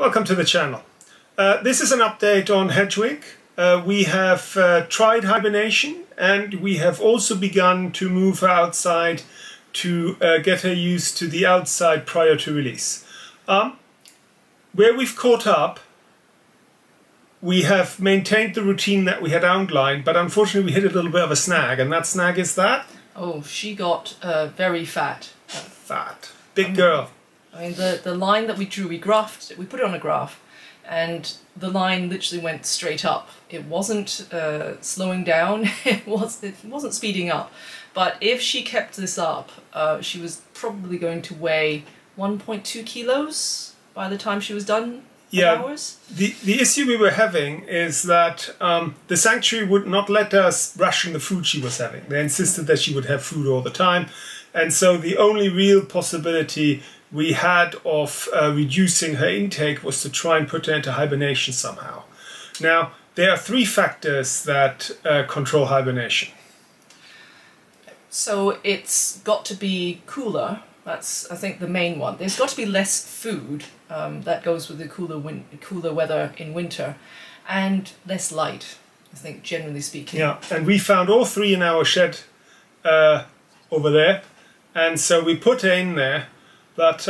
Welcome to the channel. This is an update on Hedgewig. We have tried hibernation and we have also begun to move her outside to get her used to the outside prior to release. Where we've caught up, we have maintained the routine that we had outlined, but unfortunately we hit a little bit of a snag, and that snag is that? Oh, she got very fat. Fat. Big girl. I mean, the line that we drew, we put it on a graph, and the line literally went straight up. It wasn't slowing down, it wasn't speeding up. But if she kept this up, she was probably going to weigh 1.2 kilos by the time she was done. Yeah, hours. The issue we were having is that the sanctuary would not let us ration the food she was having. They insisted that she would have food all the time, and so the only real possibility we had of reducing her intake was to try and put her into hibernation somehow. Now, there are three factors that control hibernation. So it's got to be cooler. That's, I think, the main one. There's got to be less food. That goes with the cooler weather in winter, and less light, I think, generally speaking. Yeah, and we found all three in our shed over there, and so we put her in there, but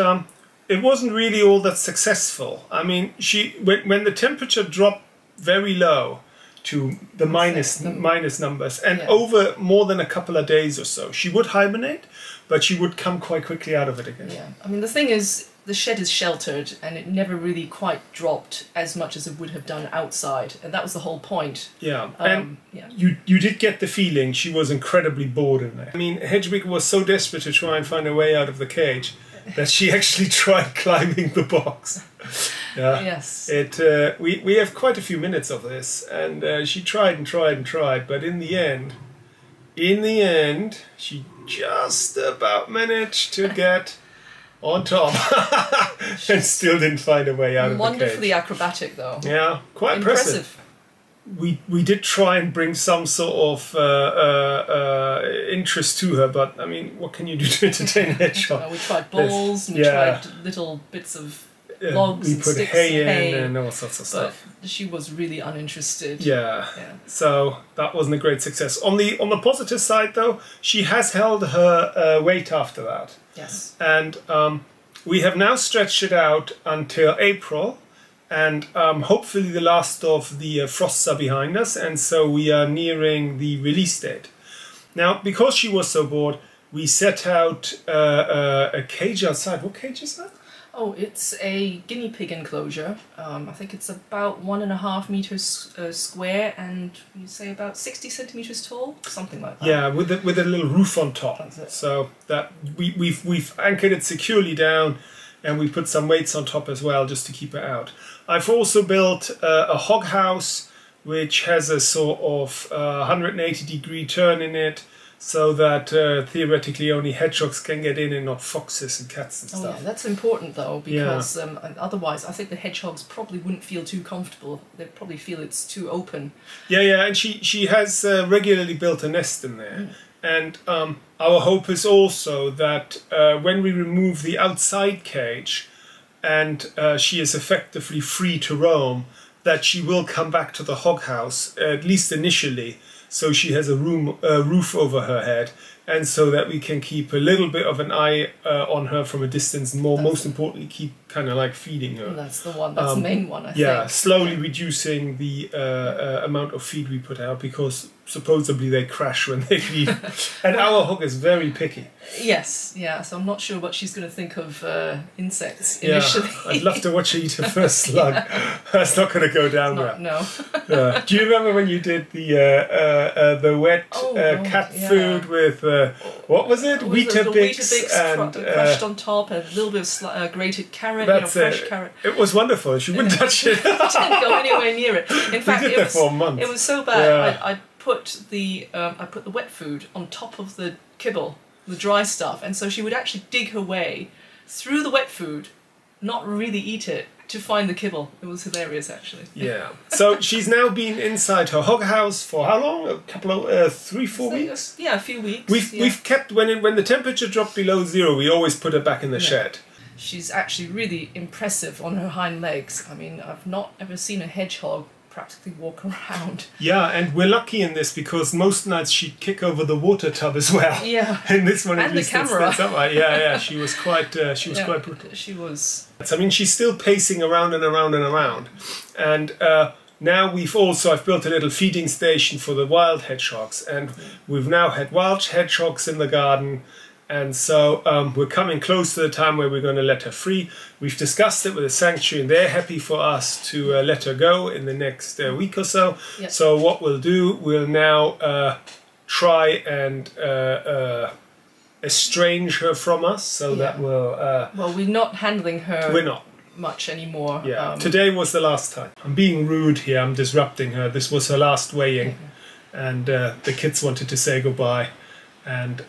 it wasn't really all that successful. I mean, when the temperature dropped very low to the minus numbers, and over more than a couple of days or so, she would hibernate, but she would come quite quickly out of it again. Yeah, I mean, the thing is, the shed is sheltered, and it never really quite dropped as much as it would have done outside, and that was the whole point. Yeah, and you did get the feeling she was incredibly bored in there. I mean, Hedgewig was so desperate to try and find a way out of the cage that she actually tried climbing the box. Yeah. Yes. We have quite a few minutes of this, and she tried and tried and tried, but in the end, she just about managed to get on top and still didn't find a way out of the cage. Wonderfully acrobatic, though. Yeah, quite impressive. We did try and bring some sort of interest to her, but I mean, what can you do to entertain a hedgehog? We tried balls, and we tried little bits of logs and sticks, we put hay in and all sorts of stuff. But she was really uninterested. Yeah. So that wasn't a great success. On the positive side, though, she has held her weight after that. Yes. And we have now stretched it out until April, and hopefully the last of the frosts are behind us, and so we are nearing the release date. Now, because she was so bored, we set out a cage outside. What cage is that? Oh, it's a guinea pig enclosure. I think it's about 1.5 meters square, and you say about 60 centimeters tall, something like that. Yeah, with a little roof on top. So that we've anchored it securely down, and we put some weights on top as well, just to keep it out. I've also built a hog house, which has a sort of 180-degree turn in it, so that theoretically only hedgehogs can get in and not foxes and cats and stuff. Oh yeah, that's important though, because otherwise I think the hedgehogs probably wouldn't feel too comfortable. They'd probably feel it's too open. Yeah, and she has regularly built a nest in there. And our hope is also that when we remove the outside cage and she is effectively free to roam, that she will come back to the hog house, at least initially, so she has a roof over her head, and so that we can keep a little bit of an eye on her from a distance, and most importantly, keep kind of like feeding her. That's the one. That's the main one, I think. Yeah, slowly reducing the amount of feed we put out, because supposedly they crash when they leave. And our hog is very picky. Yes, yeah, so I'm not sure what she's going to think of insects initially. I'd love to watch her eat her first slug. That's not going to go down well. No. Do you remember when you did the wet cat food with, what was it? Weetabix and crushed on top, and a little bit of grated carrot, fresh carrot. It was wonderful. She wouldn't touch it. She didn't go anywhere near it. In fact, it was so bad. I put the wet food on top of the kibble, the dry stuff, and so she would actually dig her way through the wet food, not really eat it, to find the kibble. It was hilarious, actually. Yeah. So she's now been inside her hog house for how long? A couple of 3-4 weeks. Yeah, a few weeks. We've kept when the temperature dropped below 0, we always put her back in the shed. She's actually really impressive on her hind legs. I mean, I've not ever seen a hedgehog practically walk around. Yeah, and we're lucky in this because most nights she'd kick over the water tub as well. Yeah. And this one, and at least, the camera. that's right. Yeah, she was quite. Quite brutal. She was. I mean, she's still pacing around and around and around, and now I've built a little feeding station for the wild hedgehogs, and we've now had wild hedgehogs in the garden. And so we're coming close to the time where we're going to let her free. We've discussed it with the sanctuary, and they're happy for us to let her go in the next week or so. Yep. So what we'll do, we'll now try and estrange her from us, so that we'll... well, we're not handling her we're not much anymore. Yeah, today was the last time. I'm being rude here, I'm disrupting her. This was her last weighing, and the kids wanted to say goodbye. And...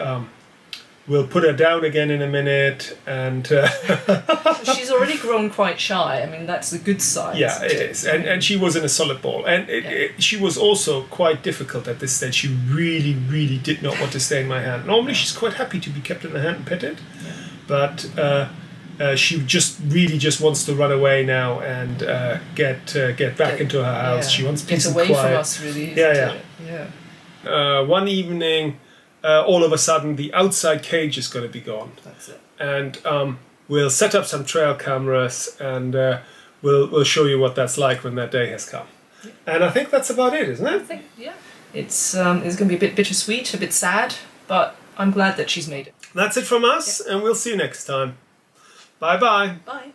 we'll put her down again in a minute, and she's already grown quite shy. I mean, that's a good sign. Yeah, it is, and she was in a solid ball, and she was also quite difficult at this stage. She really, really did not want to stay in my hand. Normally, she's quite happy to be kept in the hand and petted, but she just wants to run away now and get back into her house. She wants peace and quiet. Get away from us, really. Yeah. One evening. All of a sudden, the outside cage is going to be gone. That's it. And we'll set up some trail cameras, and we'll show you what that's like when that day has come. Yeah. And I think that's about it, isn't it? I think, yeah. It's going to be a bit bittersweet, a bit sad, but I'm glad that she's made it. That's it from us, and we'll see you next time. Bye-bye. Bye.